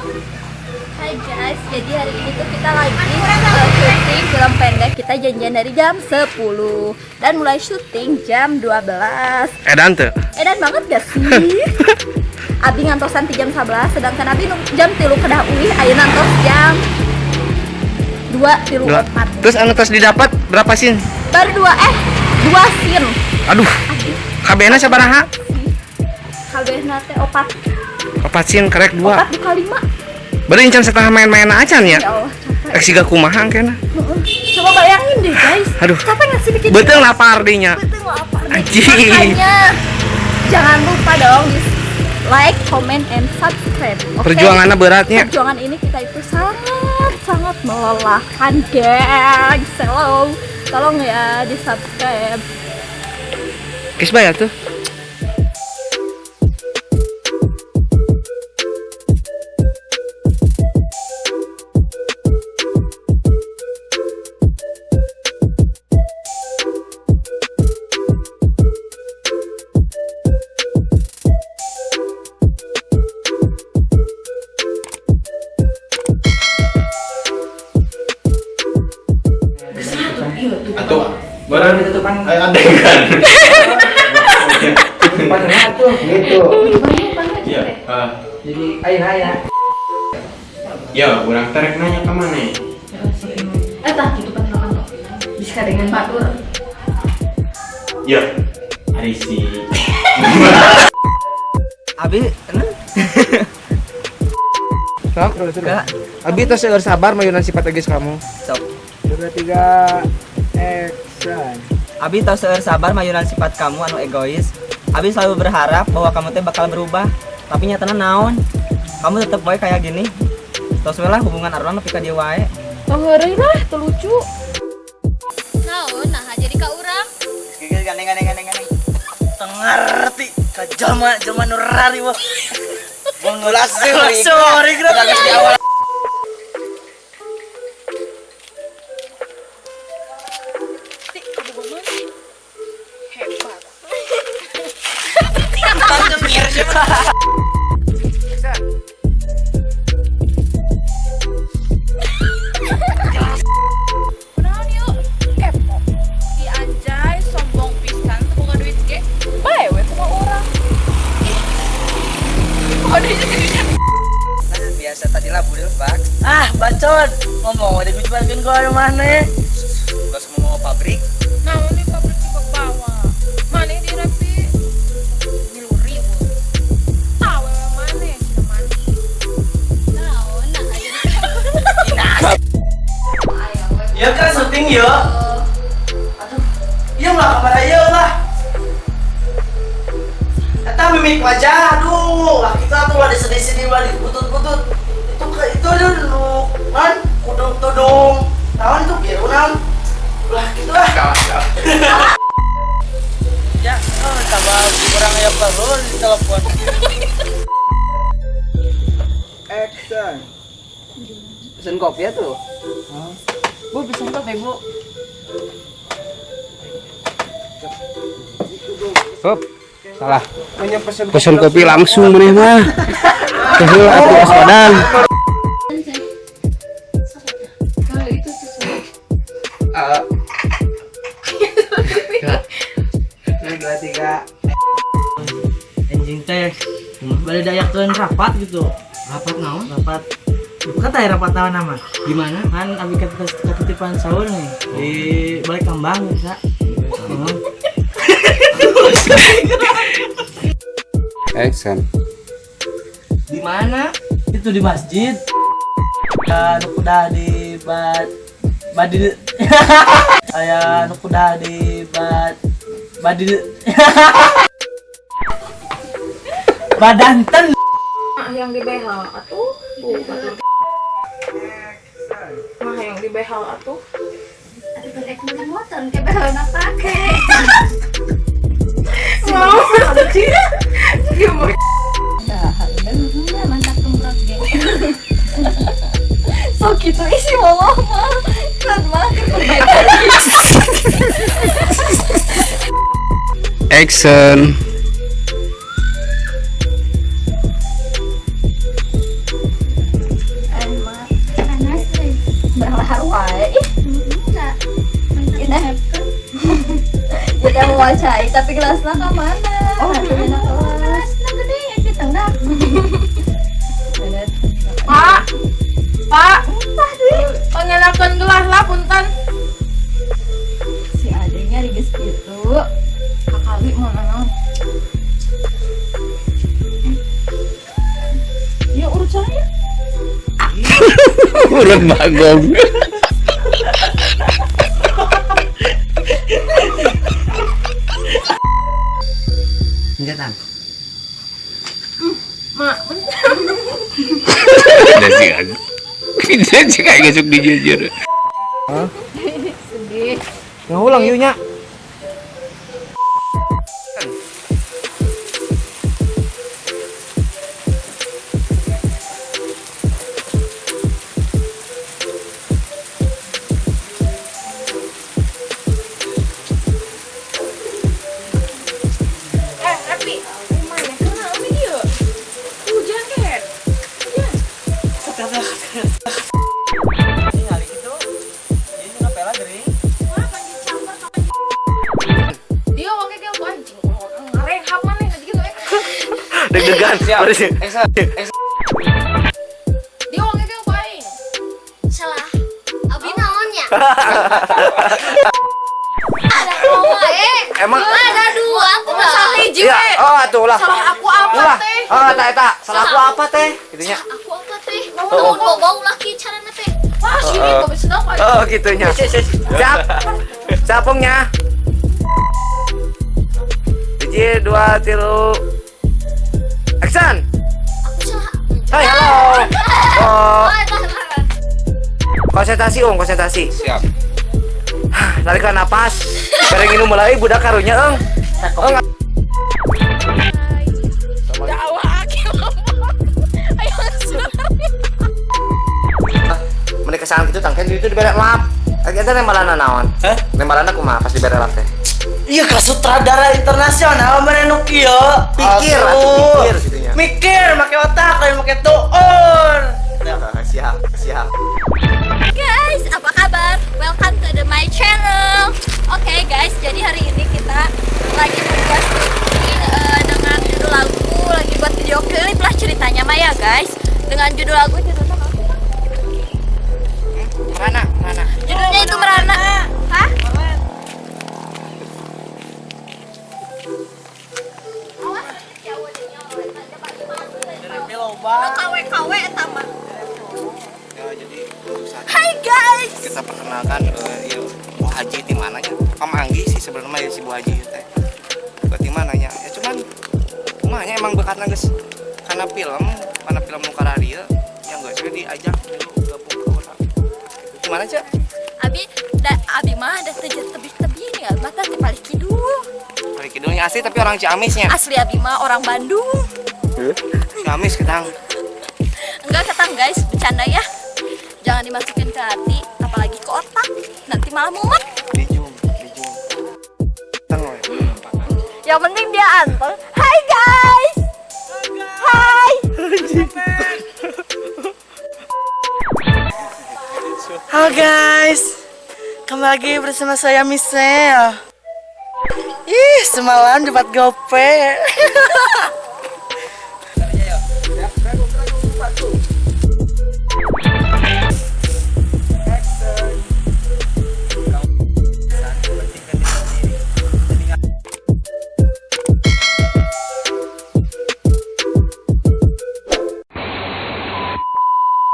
Hai guys, jadi hari ini tuh kita lagi syuting film pendek. Kita janjian dari jam 10 dan mulai syuting jam 12. Edan tuh. Edan banget gak sih? Abi ngantosan di jam 11, sedangkan Abi jam 3 kedah ulih, ayeuna ngantos jam 2:04. Terus anu tos didapat berapa sin? Baru 2 sin. Aduh. Kabehna sabaraha? Kabehna teh 4. 4 sin karek 2. 4 dikali 5. Bari encan setengah main-main acan ya. Ya Allah, capek. Rek siga kumaha kena. Coba bayangin deh guys. Aduh. Capek nggak sih bikin Betul lapar dinya. Betul lapar. Anjing. Makanya jangan lupa dong di like, comment, and subscribe. Okay? Perjuangannya beratnya. Perjuangan ini kita itu sangat melelahkan, guys. Hello, tolong ya di subscribe. Kis bayar tuh. Atau barang ditutupan adegan. Tutupannya tuh gitu. Iya. Jadi ayah. Ya, kurang terek nanya ke mana? Tah tutupan naon tuh? Bisa dengan batur. Ya, hari si. Abi, Sok, Abi tos seueur sabar mayunan sifat egois kamu. sok. 2, 3, action. Abi tahu seueur sabar mayuran sifat kamu anu egois. Abi selalu berharap bahwa kamu teh bakal berubah, tapi nyatana naon? Kamu tetap baik kayak gini. Tos we lah hubungan arurang nepi ka dieu wae. Oh, heureuy lah, teu lucu. Naon nah jadi ka urang Gigil gandeng. Tengerti ka jelema nurari wah. Mengulas sorry geus di awal. kunaon yuk kepo di anjay sombong pisan teu boga duit ge bae we kumaha urang oh duitnya Biasa tadi lah budil pak. Bacot ngomong udah dijualkeun ke mana? Udah semua mau pabrik. naon di pabrik di bawah maneh di repi miluri tahu maneh cina mandi naon nah jadi Ya kan syuting ya. Aduh, iya lah kamar aja lah. Eta mimik wajah, aduh, lah kita tuh lah di sini lah di butut-butut. Itu dulu kan tudung. Tahun itu biru nan. Lah gitu lah. Ya, coba kurang ya baru di telepon. Action. Pesen kopi ya tuh. Bu, pesen kopi, Bu. Hop. Salah. Punya Pesen kopi langsung meneh mah. Keheul atuh waspadang. Kalau itu tuh. 2, 3. Anjing teh. Balik dayakkeun rapat gitu. Rapat naon? Rapat. Bukan teh rapat naon nama. Gimana? Kan abi ketitipan sahur nih di balik kembang ya. Action. Di mana? Itu di masjid. Ya, udah di badi. Aya udah di badi. Badanten. Yang di behel atuh, Bu. Mah yang di behel atuh. ada berek meuli motor ke behel pake Mau sih. Gimana? mantap tungkak ge So gitu isi mama mah. Keren banget. Action. Oh, cai, tapi gelasnya ke mana? Oh, enak kelas. Nah, gede ya di tengah. Pak, Pak, pangelakeun gelas lah punten. Si adenya di geus kitu. Kakali mana naon? Ya urut saya. Urut bagong. Senjata. Mak, Ada sih aku. Kita sih kayak gesuk dijujur. Sedih. Yang ulang yuk nya. Tapi mana kenal ini dia? Hujan kan? Ini kali gitu. Jadi cuma pela gering. Dia oke dia gua anjing. Ngareng hap mana gitu Deg-degan. Dia oke dia gua aing. Salah. Abi naonnya? Ada dua Emang ada dua tuh. Salah hiji iya, we. oh atuh ulah. Salah aku apa Ulah. teh? Oh, eta. Salah aku apa teh? Gitunya. Aku apa teh? Bau laki carana teh. Wah, sini kok bisa sedap aja. Oh, gitunya. Siap. Capungnya. 1 2 3. Action. Aku salah. Hai, halo. Oh, konsentrasi, konsentrasi. Siap. Tarikan napas. Bareng minum mulai budak karunya, Eng. Eng. Dawa aki ayo sudah. Mereka kesalahan gitu tangken itu dibere lap. Kita nembalana naon? Nembalana kumaha pas dibere lap teh? Iya ka sutradara internasional mana nu kieu. Pikir atuh pikir situnya. Mikir make otak lain make tuur. Siap. Guys, apa kabar? Welcome to my channel. Oke guys, jadi hari ini kita lagi membuat syuting dengan judul lagu, lagi buat video klip lah ceritanya Maya guys. Dengan judul lagu judulnya apa? Mana? Judulnya itu Merana. Hah? KW eta mah. Ya, jadi Hai guys. kita perkenalkan Bu Haji di mananya? Pamanggi sih sebenarnya si Bu Haji teh. Berarti mananya? Ya cuman kumanya emang bekatna geus kana film nu kararieu yang geus diajak dulu gabung ke orang. Gimana, Cak? Abi mah ada tebih-tebih nih, mata di balik kidul. Balik kidulnya asli tapi orang Ciamisnya. Asli Abi mah orang Bandung. Ciamis ketang. Enggak ketang guys, bercanda ya. Jangan dimasukin ke hati, apalagi ke otak. Nanti malah mumet. Dijum. Tang we. Yang penting dia anteng. Hai guys. Hai. Halo guys. Kembali lagi bersama saya Michelle. Ih, semalam dapat gope.